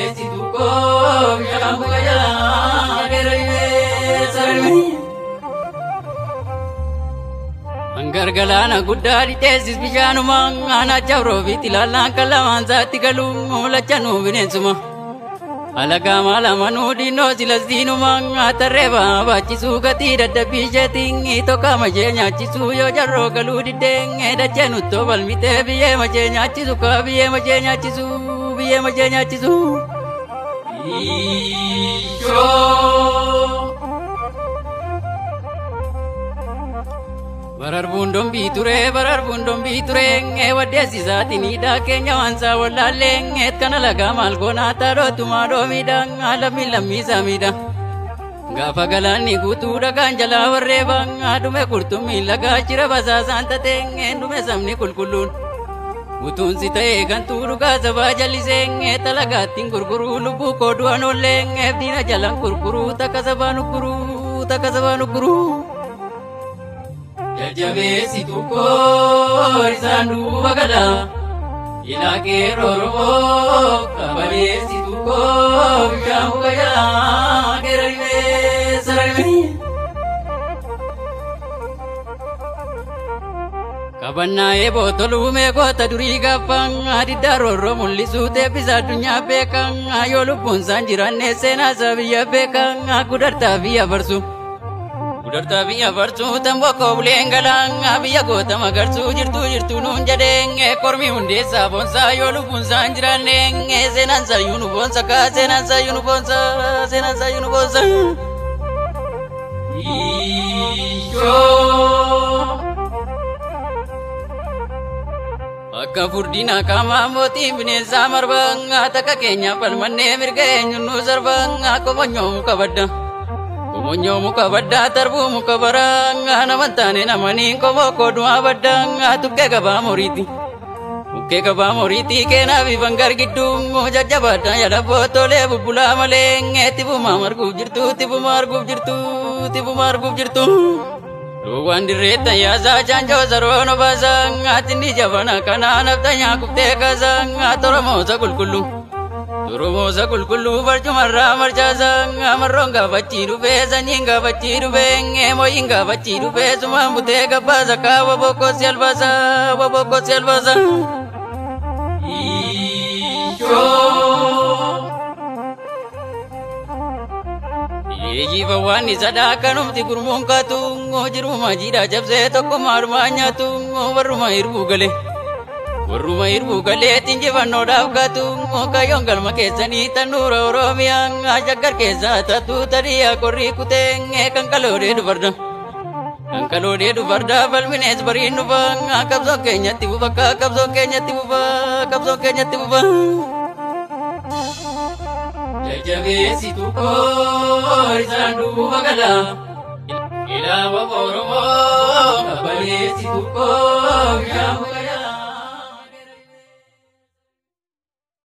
Jajjabeessi tukkoo bishaan bu'a jalaa dheeree sararee. Gargalaana guddaa dhiteessis bishaanumaan aanaa jawroofiitti ilaallaan kan lamaan isaatti galuun lachanuu bineensuma. Alagaa maalamanuu diinoo silas diinumaan tarree baachisuu gatii dadhabbii isheetiin tokko mashee nyaachisuu yoo jarroo galuu diddeen dachee nuttoo balmitee biyyee mashee nyaachisu kaa biyyee mashee nyaachisu biyyee mashee nyaachisu. Bararbuun dombii ture waddeessisaatiin hidhaa keenya waansaa wallaallee kana lagaa maal goonaa taadhootumaa dhoomiidhaan lammiisaa miidha. Gaafa galaanni guutuu dhagaan jalaa warreebaan dhume qurxummii lagaa jira basaasaan tateen dhume sabni qulqulluun. Utuun si ta'ee kan tuudhugaa sabaa jallisee talagaattiin gurguruu lubbuu koo du'an oollee diina jalaan gurguruu takka sabaa nugguruu. Jajjabeessi tukkoo isaan duuba gala ilaa qeerroo Oromoo qabaneessi tukkoo bishaan bu'a jalaa dheeree sararee. Qabannaa eeboo toluumee goota durii gaaffaan diddaa roorroo mul'isuu teebbisa addunyaa beekan yoo lubbuun isaan jiraanne seenaa isaa biyya beekan gudartaa biyya barsu. Gudartaa biyya barsu tamboo koobuleen galaan biyya goota magarsuu jirtu nuun jedheen kormi hundeessaa boonsaa yoo lubbuun isaan jiraanne seenaan saayyuu nu boonsa kaa seenaan saayyuu nu boonsa. Akka furdina qaamaa mootiin bineensaa marbaa takka keenya falmannee mirga eenyuun nu sarbaa komonyoo muka badda. Komonyoo muka baddaa tarbuu muka baraa naman taane namanii komoo koodumaa baddaa tukkee gabaa moriiti. Tukkee gabaa moriiti keenaa fi bangar gidduu jajjabaadhaan yadaboo tolee bubbulaa malee tibumaa marguuf jirtu. Luwwan dirreettan yaasaa chaanjoo saroon obaasaa tinni jabana kanaa nafta nyaakuftee kaasaa toromoosa qulqulluu barcumarraa marchaasaa marroon gaafachii dhufee sanyiin gaafachii dhufee mooyin gaafachii dhufee sumaan butee gabbaasa kaa wabokkoosi albaasaa. Eejifa waan isa dhaakkanumti gurmuun kaatu jiruma jiidhaa cabsee tokko maalumaa nyaatu warruma hirbuu galee xinjifannoodhaaf kaatu kayyoon galma keessanii tannuura Oromiyaa shaggar keessaa taatu tadhiyaa qorrii kutee kan kaloodee dubardaa falminees bariin dhufa qabsoon keenyatti bufa. Jajjabeessi tukkoo isaan duuba gala ilaa Oromoo qabaneessi tukkoo bishaan